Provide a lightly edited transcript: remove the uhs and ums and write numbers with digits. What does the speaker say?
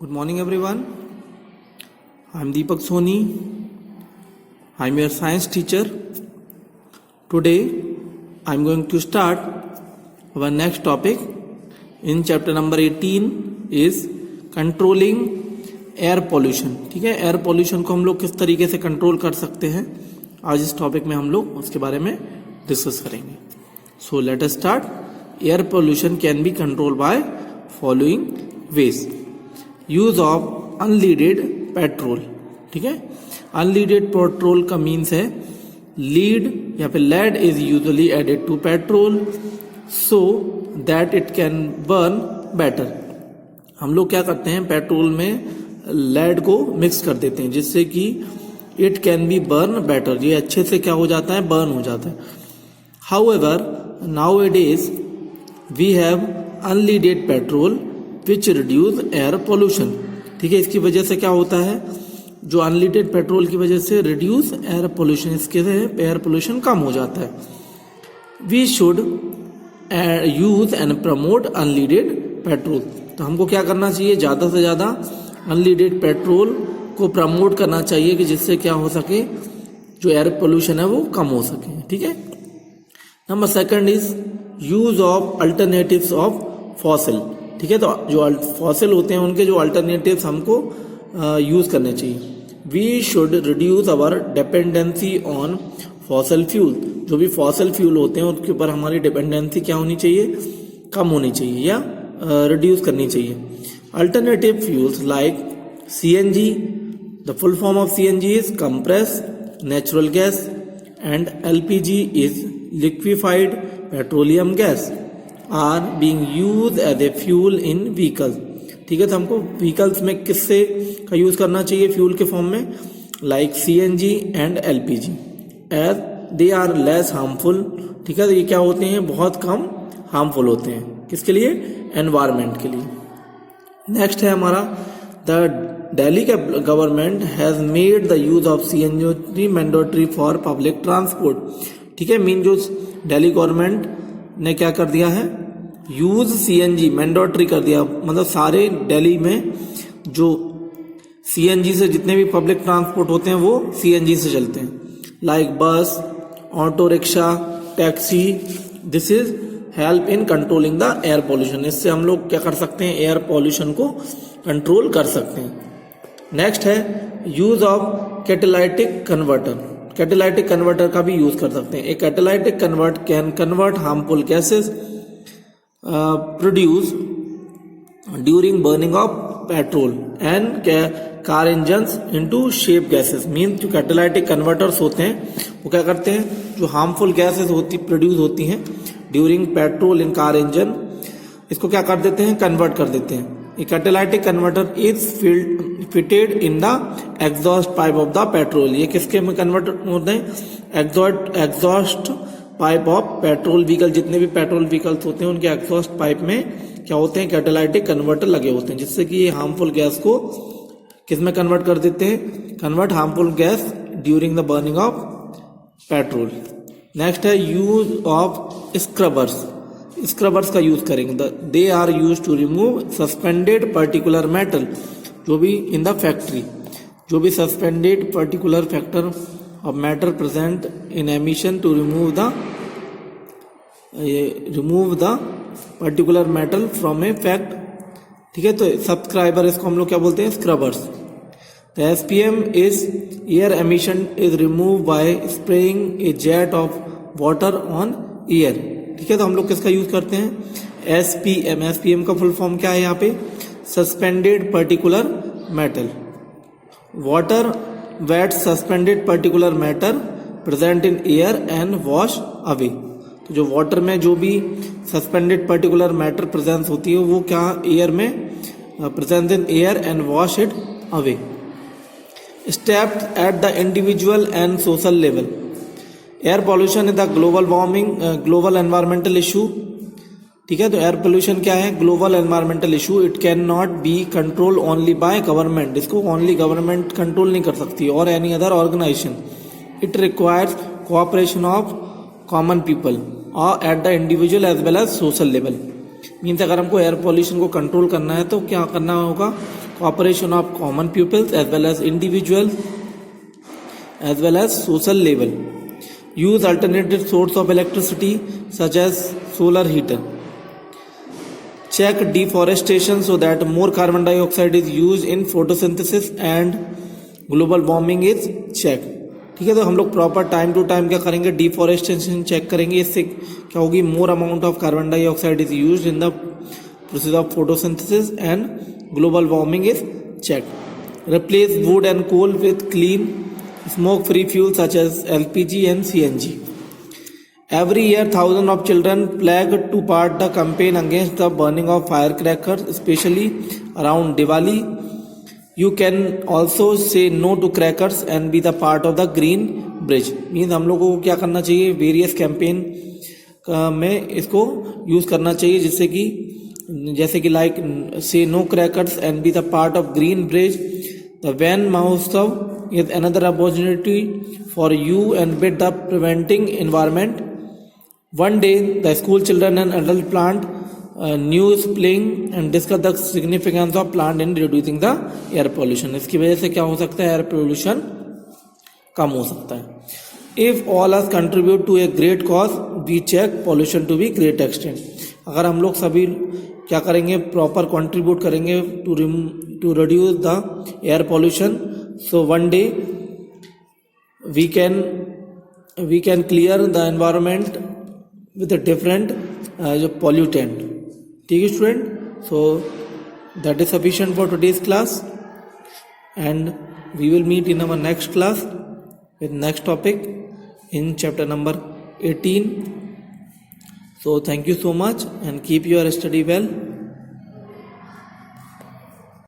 Good morning everyone. I am Deepak Soni. I am your science teacher. Today I am going to start our next topic in chapter number 18 is controlling air pollution. ठीक है, air pollution को हम लोग किस तरीके से control कर सकते हैं, आज इस टॉपिक में हम लोग उसके बारे में डिस्कस करेंगे. So let us start. Air pollution can be control by following ways. Use of unleaded petrol. ठीक है, अनलीडेड पेट्रोल का मीन्स है लीड या फिर lead is usually added to petrol so that it can burn better. हम लोग क्या करते हैं, पेट्रोल में लेड को मिक्स कर देते हैं जिससे कि it can be burn better, ये अच्छे से क्या हो जाता है, बर्न हो जाता है. However nowadays we have unleaded petrol which reduce air pollution. ठीक है, इसकी वजह से क्या होता है, जो अनलीडेड पेट्रोल की वजह से रिड्यूस एयर पोल्यूशन, इसके से एयर पोल्यूशन कम हो जाता है. We should use and promote unleaded petrol. तो हमको क्या करना चाहिए, ज़्यादा से ज़्यादा अनलीडेड पेट्रोल को प्रमोट करना चाहिए कि जिससे क्या हो सके, जो एयर पोल्यूशन है वो कम हो सके. ठीक है. Number second is use of alternatives of fossil. ठीक है, तो जो फॉसिल होते हैं उनके जो अल्टरनेटिव्स हमको यूज करने चाहिए. We should reduce our dependency on fossil fuel. जो भी फॉसिल फ्यूल होते हैं उनके ऊपर हमारी डिपेंडेंसी क्या होनी चाहिए, कम होनी चाहिए या रिड्यूस करनी चाहिए. Alternative fuels like CNG, the full form of CNG is compress natural gas and LPG is liquefied petroleum gas are being used as a fuel in vehicles. ठीक है, तो हमको व्हीकल्स में किससे का यूज करना चाहिए फ्यूल के फॉर्म में, like CNG and LPG as they are less harmful. ठीक है, तो ये क्या होते हैं, बहुत कम हार्मफुल होते हैं. किसके लिए, एनवायरमेंट के लिए. नेक्स्ट है हमारा, the Delhi government has made the use of CNG mandatory for public transport. ठीक है, मीन जो दिल्ली गवर्नमेंट ने क्या कर दिया है, यूज सीएनजी मैंडेटरी कर दिया. मतलब सारे दिल्ली में जो सीएनजी से जितने भी पब्लिक ट्रांसपोर्ट होते हैं वो सीएनजी से चलते हैं, लाइक बस, auto rickshaw, taxi. This is help in controlling the air pollution. इससे हम लोग क्या कर सकते हैं, एयर पोल्यूशन को कंट्रोल कर सकते हैं. नेक्स्ट है use of catalytic converter. Catalytic converter का भी यूज कर सकते हैं. A catalytic convert can convert harmful gases produce during burning of petrol and car engines into safe gases. Mean जो कैटालिटिक कन्वर्टर्स होते हैं वो क्या करते हैं, जो हार्मफुल गैसेस प्रोड्यूस होती हैं during petrol in car engine, इसको क्या कर देते हैं, कन्वर्ट कर देते हैं. A catalytic converter is fitted in the exhaust pipe of the petrol. ये किसके में कन्वर्ट होते हैं, exhaust pipe of petrol vehicle. जितने भी पेट्रोल व्हीकल्स होते हैं उनके एग्जॉस्ट पाइप में क्या होते हैं, कैटालिटिक कन्वर्टर लगे होते हैं, जिससे कि ये हार्मफुल गैस को किस में कन्वर्ट कर देते हैं, convert harmful gas during the burning of petrol. Next है यूज ऑफ स्क्रबर्स. स्क्रबर्स का यूज करेंगे. They are use to remove suspended particular metal. जो भी इन द फैक्ट्री, जो भी suspended particular factor of matter present in emission to remove the particular metal from a fact. ठीक है, तो subscriber इसको हम लोग क्या बोलते हैं, scrubbers. The SPM is air emission is remove by spraying A jet of water on air. ठीक है, तो हम लोग किसका यूज करते हैं, एसपीएम. एसपीएम का फुल फॉर्म क्या है यहाँ पे, suspended particular metal. Water weight suspended particular matter present in air and wash away. तो जो वाटर में जो भी सस्पेंडेड पर्टिकुलर मैटर प्रेजेंस होती है वो क्या एयर में present in air and wash it away. Steps at the individual and social level. Air pollution is the global warming global environmental issue. ठीक है, तो एयर पोल्यूशन क्या है, global environmental issue. It can not be control only by government. इसको only government control नहीं कर सकती और any other organization. It requires cooperation of common people और at the individual as well as social level. Means अगर हमको air pollution को control करना है तो क्या करना होगा, cooperation of common pupils as well as individual as well as social level. Use alternative source of electricity such as solar heater. Check deforestation so that more carbon dioxide is used in photosynthesis and global warming is checked. ठीक है, तो हम लोग proper time to time क्या करेंगे, deforestation check करेंगे. इससे क्या होगी, more amount of carbon dioxide is used in the process of photosynthesis and global warming is check. Replace wood and coal with clean smoke free fuels such as LPG and CNG. Every year thousands of children pledge to part the campaign against the burning of firecrackers, especially around Diwali. You can also say no to crackers and be the part of the green bridge. Means हम लोगों को क्या करना चाहिए, various campaign में इसको use करना चाहिए, जिससे कि जैसे कि like say no crackers and be the part of green bridge. The Van Mahotsav is another opportunity for you and with the preventing environment. One day, the school children and adult plant new spring and discuss the significance of plant in reducing the air pollution. इसकी वजह से क्या हो सकता है, air pollution कम हो सकता है. If all us contribute to a great cause, we check pollution to be great extent. अगर हम लोग सभी क्या करेंगे, प्रॉपर कंट्रीब्यूट करेंगे to reduce the air pollution, so one day we can clear the environment with a different जो pollutant. ठीक है student, so that is sufficient for today's class and we will meet in our next class with next topic in chapter number 18. So thank you so much and keep your study well.